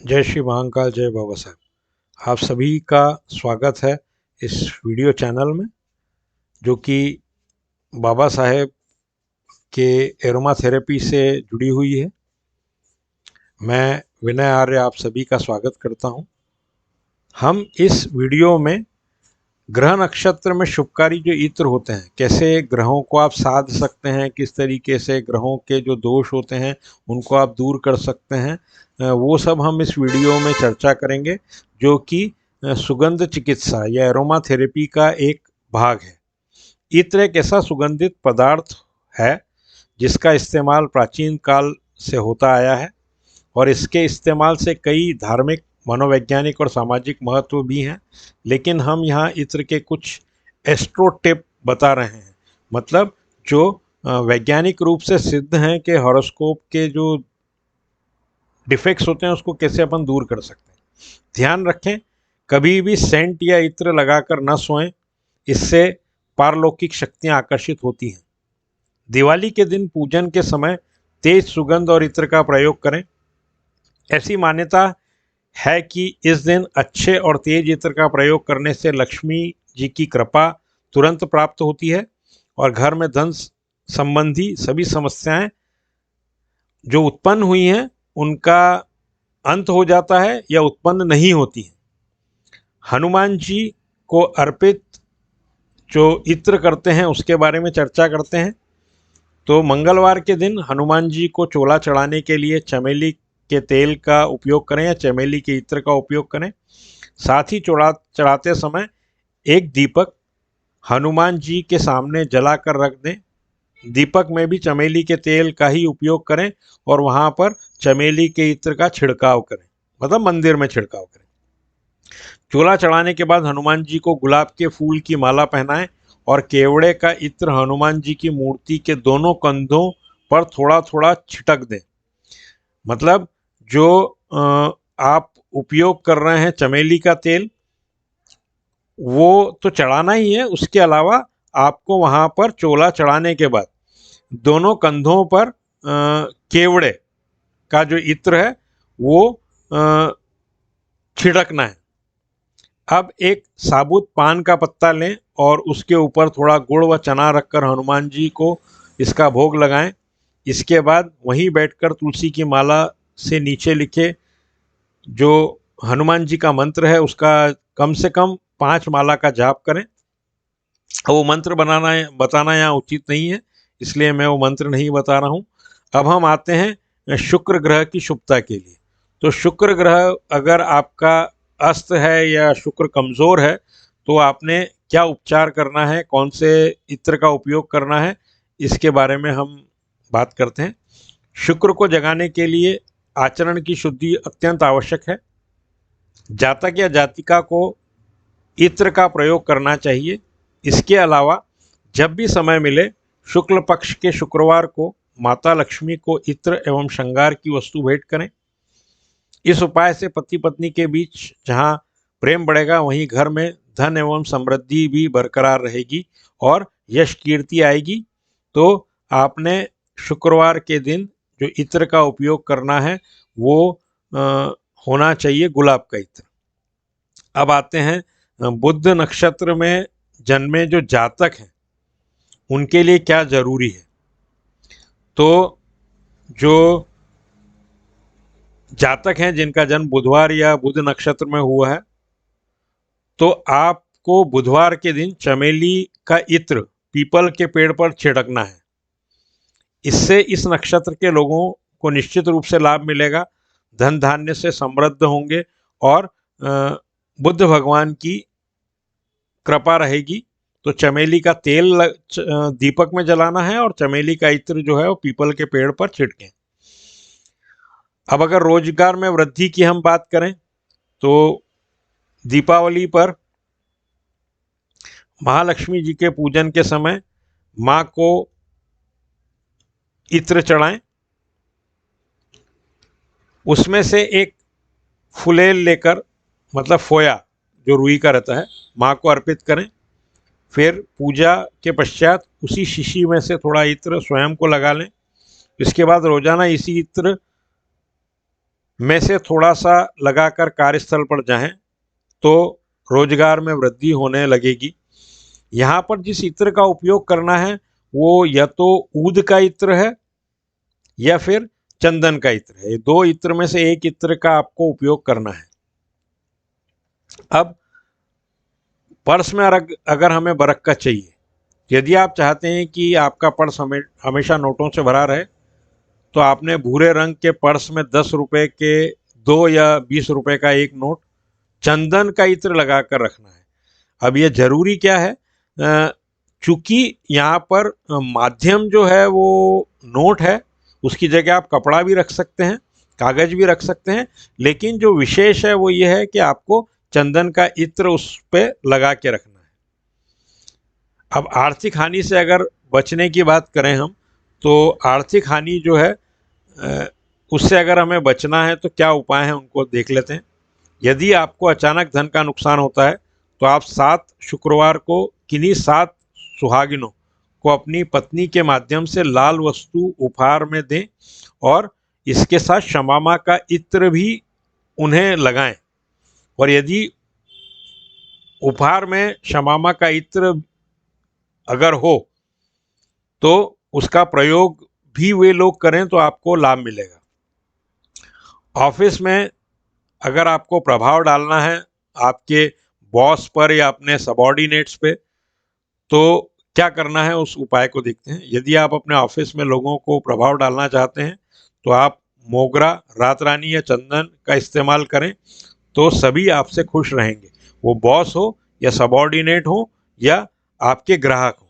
जय श्री महाकाल, जय बाबा साहब। आप सभी का स्वागत है इस वीडियो चैनल में, जो कि बाबा साहेब के एरोमा थेरेपी से जुड़ी हुई है। मैं विनय आर्य आप सभी का स्वागत करता हूं। हम इस वीडियो में ग्रह नक्षत्र में शुभकारी जो इत्र होते हैं, कैसे ग्रहों को आप साध सकते हैं, किस तरीके से ग्रहों के जो दोष होते हैं उनको आप दूर कर सकते हैं, वो सब हम इस वीडियो में चर्चा करेंगे, जो कि सुगंध चिकित्सा या एरोमा थेरेपी का एक भाग है। इत्र एक ऐसा सुगंधित पदार्थ है जिसका इस्तेमाल प्राचीन काल से होता आया है, और इसके इस्तेमाल से कई धार्मिक, मनोवैज्ञानिक और सामाजिक महत्व भी हैं। लेकिन हम यहाँ इत्र के कुछ एस्ट्रो टिप बता रहे हैं, मतलब जो वैज्ञानिक रूप से सिद्ध हैं कि हॉरोस्कोप के जो डिफेक्ट्स होते हैं उसको कैसे अपन दूर कर सकते हैं। ध्यान रखें, कभी भी सेंट या इत्र लगाकर न सोएं, इससे पारलौकिक शक्तियाँ आकर्षित होती हैं। दिवाली के दिन पूजन के समय तेज सुगंध और इत्र का प्रयोग करें। ऐसी मान्यता है कि इस दिन अच्छे और तेज इत्र का प्रयोग करने से लक्ष्मी जी की कृपा तुरंत प्राप्त होती है और घर में धन संबंधी सभी समस्याएं जो उत्पन्न हुई हैं उनका अंत हो जाता है या उत्पन्न नहीं होती हैं। हनुमान जी को अर्पित जो इत्र करते हैं उसके बारे में चर्चा करते हैं। तो मंगलवार के दिन हनुमान जी को चोला चढ़ाने के लिए चमेली के तेल का उपयोग करें या चमेली के इत्र का उपयोग करें। साथ ही चोला चढ़ाते समय एक दीपक हनुमान जी के सामने जलाकर रख दें। दीपक में भी चमेली के तेल का ही उपयोग करें और वहाँ पर चमेली के इत्र का छिड़काव करें, मतलब मंदिर में छिड़काव करें। चोला चढ़ाने के बाद हनुमान जी को गुलाब के फूल की माला पहनाएं और केवड़े का इत्र हनुमान जी की मूर्ति के दोनों कंधों पर थोड़ा थोड़ा छिटक दें। मतलब जो आप उपयोग कर रहे हैं चमेली का तेल, वो तो चढ़ाना ही है, उसके अलावा आपको वहाँ पर चोला चढ़ाने के बाद दोनों कंधों पर केवड़े का जो इत्र है वो छिड़कना है। अब एक साबुत पान का पत्ता लें और उसके ऊपर थोड़ा गुड़ व चना रखकर हनुमान जी को इसका भोग लगाएं। इसके बाद वहीं बैठकर तुलसी की माला से नीचे लिखे जो हनुमान जी का मंत्र है उसका कम से कम 5 माला का जाप करें। वो मंत्र बताना यहाँ उचित नहीं है, इसलिए मैं वो मंत्र नहीं बता रहा हूँ। अब हम आते हैं शुक्र ग्रह की शुभता के लिए। तो शुक्र ग्रह अगर आपका अस्त है या शुक्र कमज़ोर है तो आपने क्या उपचार करना है, कौन से इत्र का उपयोग करना है, इसके बारे में हम बात करते हैं। शुक्र को जगाने के लिए आचरण की शुद्धि अत्यंत आवश्यक है। जातक या जातिका को इत्र का प्रयोग करना चाहिए। इसके अलावा जब भी समय मिले शुक्ल पक्ष के शुक्रवार को माता लक्ष्मी को इत्र एवं श्रृंगार की वस्तु भेंट करें। इस उपाय से पति पत्नी के बीच जहाँ प्रेम बढ़ेगा वहीं घर में धन एवं समृद्धि भी बरकरार रहेगी और यश कीर्ति आएगी। तो आपने शुक्रवार के दिन जो इत्र का उपयोग करना है वो होना चाहिए गुलाब का इत्र। अब आते हैं बुध नक्षत्र में जन्मे जो जातक हैं उनके लिए क्या जरूरी है। तो जो जातक हैं जिनका जन्म बुधवार या बुध नक्षत्र में हुआ है, तो आपको बुधवार के दिन चमेली का इत्र पीपल के पेड़ पर छिड़कना है। इससे इस नक्षत्र के लोगों को निश्चित रूप से लाभ मिलेगा, धन धान्य से समृद्ध होंगे और बुद्ध भगवान की कृपा रहेगी। तो चमेली का तेल दीपक में जलाना है और चमेली का इत्र जो है वो पीपल के पेड़ पर छिड़कें। अब अगर रोजगार में वृद्धि की हम बात करें तो दीपावली पर महालक्ष्मी जी के पूजन के समय माँ को इत्र चढ़ाएं। उसमें से एक फुलेल लेकर, मतलब फोया जो रुई का रहता है, माँ को अर्पित करें। फिर पूजा के पश्चात उसी शीशी में से थोड़ा इत्र स्वयं को लगा लें। इसके बाद रोजाना इसी इत्र में से थोड़ा सा लगाकर कार्यस्थल पर जाएं तो रोजगार में वृद्धि होने लगेगी। यहाँ पर जिस इत्र का उपयोग करना है वो या तो ऊद का इत्र है या फिर चंदन का इत्र है। दो इत्र में से एक इत्र का आपको उपयोग करना है। अब पर्स में अगर हमें बरक्कत चाहिए, यदि आप चाहते हैं कि आपका पर्स हमेशा नोटों से भरा रहे, तो आपने भूरे रंग के पर्स में 10 रुपए के 2 या 20 रुपए का एक नोट चंदन का इत्र लगाकर रखना है। अब ये जरूरी क्या है, चूंकि यहाँ पर माध्यम जो है वो नोट है, उसकी जगह आप कपड़ा भी रख सकते हैं, कागज भी रख सकते हैं, लेकिन जो विशेष है वो ये है कि आपको चंदन का इत्र उस पर लगा के रखना है। अब आर्थिक हानि से अगर बचने की बात करें हम, तो आर्थिक हानि जो है उससे अगर हमें बचना है तो क्या उपाय हैं उनको देख लेते हैं। यदि आपको अचानक धन का नुकसान होता है तो आप 7 शुक्रवार को किन्हीं 7 सुहागिनों को अपनी पत्नी के माध्यम से लाल वस्तु उपहार में दें और इसके साथ शमामा का इत्र भी उन्हें लगाएं। और यदि उपहार में शमामा का इत्र अगर हो तो उसका प्रयोग भी वे लोग करें तो आपको लाभ मिलेगा। ऑफिस में अगर आपको प्रभाव डालना है आपके बॉस पर या अपने सबॉर्डिनेट्स पे, तो क्या करना है उस उपाय को देखते हैं। यदि आप अपने ऑफिस में लोगों को प्रभाव डालना चाहते हैं तो आप मोगरा, रात रानी या चंदन का इस्तेमाल करें, तो सभी आपसे खुश रहेंगे, वो बॉस हो या सबॉर्डिनेट हो या आपके ग्राहक हो।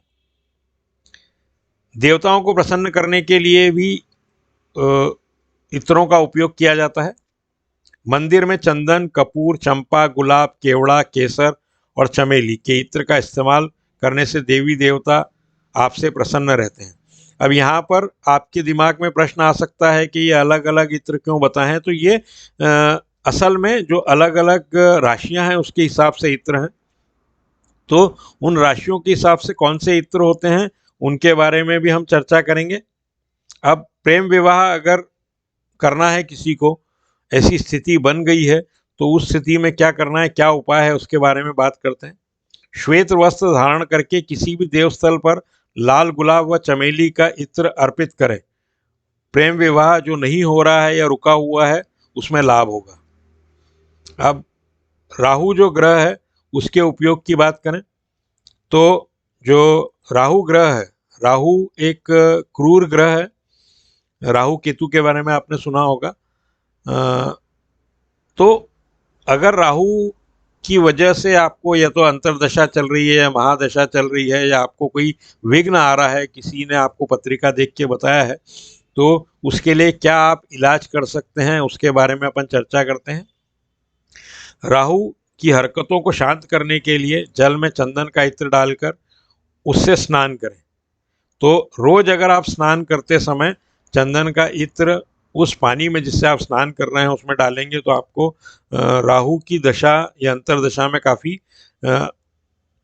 देवताओं को प्रसन्न करने के लिए भी इत्रों का उपयोग किया जाता है। मंदिर में चंदन, कपूर, चंपा, गुलाब, केवड़ा, केसर और चमेली के इत्र का इस्तेमाल करने से देवी देवता आपसे प्रसन्न रहते हैं। अब यहाँ पर आपके दिमाग में प्रश्न आ सकता है कि ये अलग अलग इत्र क्यों बताएं। तो ये असल में जो अलग अलग राशियां हैं उसके हिसाब से इत्र हैं। तो उन राशियों के हिसाब से कौन से इत्र होते हैं उनके बारे में भी हम चर्चा करेंगे। अब प्रेम विवाह अगर करना है किसी को, ऐसी स्थिति बन गई है, तो उस स्थिति में क्या करना है, क्या उपाय है, उसके बारे में बात करते हैं। श्वेत वस्त्र धारण करके किसी भी देवस्थल पर लाल गुलाब व चमेली का इत्र अर्पित करें। प्रेम विवाह जो नहीं हो रहा है या रुका हुआ है उसमें लाभ होगा। अब राहु जो ग्रह है उसके उपयोग की बात करें तो जो राहु ग्रह है, राहु एक क्रूर ग्रह है। राहु केतु के बारे में आपने सुना होगा। तो अगर राहु की वजह से आपको या तो अंतर्दशा चल रही है या महादशा चल रही है या आपको कोई विघ्न आ रहा है, किसी ने आपको पत्रिका देख के बताया है, तो उसके लिए क्या आप इलाज कर सकते हैं उसके बारे में अपन चर्चा करते हैं। राहु की हरकतों को शांत करने के लिए जल में चंदन का इत्र डालकर उससे स्नान करें। तो रोज अगर आप स्नान करते समय चंदन का इत्र उस पानी में जिससे आप स्नान कर रहे हैं उसमें डालेंगे तो आपको राहु की दशा या अंतर्दशा में काफ़ी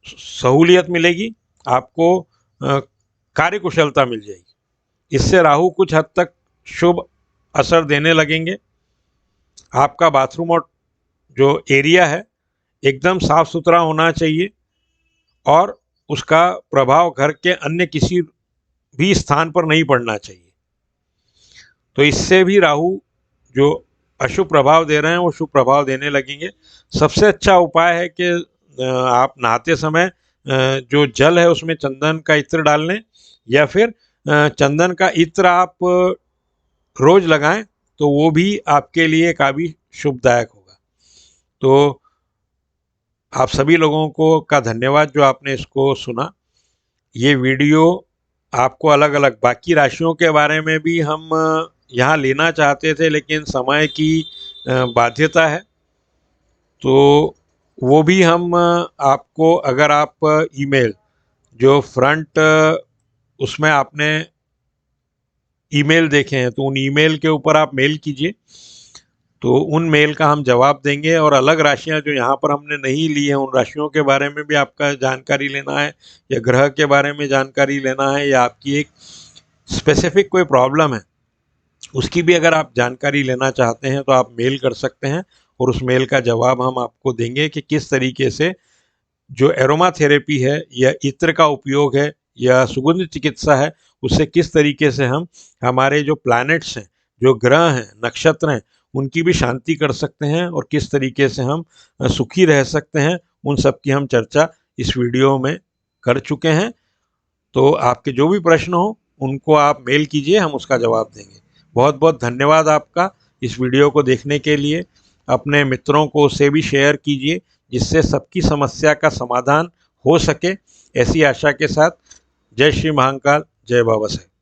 सहूलियत मिलेगी, आपको कार्य कुशलता मिल जाएगी। इससे राहु कुछ हद तक शुभ असर देने लगेंगे। आपका बाथरूम और जो एरिया है एकदम साफ सुथरा होना चाहिए और उसका प्रभाव घर के अन्य किसी भी स्थान पर नहीं पड़ना चाहिए। तो इससे भी राहु जो अशुभ प्रभाव दे रहे हैं वो शुभ प्रभाव देने लगेंगे। सबसे अच्छा उपाय है कि आप नहाते समय जो जल है उसमें चंदन का इत्र डाल लें या फिर चंदन का इत्र आप रोज लगाएं तो वो भी आपके लिए काफ़ी शुभदायक होगा। तो आप सभी लोगों को का धन्यवाद जो आपने इसको सुना। ये वीडियो आपको अलग अलग बाकी राशियों के बारे में भी हम यहाँ लेना चाहते थे, लेकिन समय की बाध्यता है, तो वो भी हम आपको, अगर आप ईमेल जो फ्रंट उसमें आपने ईमेल देखे हैं तो उन ईमेल के ऊपर आप मेल कीजिए, तो उन मेल का हम जवाब देंगे। और अलग राशियां जो यहाँ पर हमने नहीं ली हैं उन राशियों के बारे में भी आपका जानकारी लेना है या ग्रह के बारे में जानकारी लेना है या आपकी एक स्पेसिफिक कोई प्रॉब्लम है उसकी भी अगर आप जानकारी लेना चाहते हैं तो आप मेल कर सकते हैं, और उस मेल का जवाब हम आपको देंगे कि किस तरीके से जो एरोमा थेरेपी है या इत्र का उपयोग है या सुगंध चिकित्सा है, उससे किस तरीके से हम हमारे जो प्लैनेट्स हैं, जो ग्रह हैं, नक्षत्र हैं, उनकी भी शांति कर सकते हैं, और किस तरीके से हम सुखी रह सकते हैं, उन सब की हम चर्चा इस वीडियो में कर चुके हैं। तो आपके जो भी प्रश्न हो उनको आप मेल कीजिए, हम उसका जवाब देंगे। बहुत बहुत धन्यवाद आपका इस वीडियो को देखने के लिए। अपने मित्रों को से भी शेयर कीजिए, जिससे सबकी समस्या का समाधान हो सके, ऐसी आशा के साथ। जय श्री महाकाल, जय बाबा साहेब।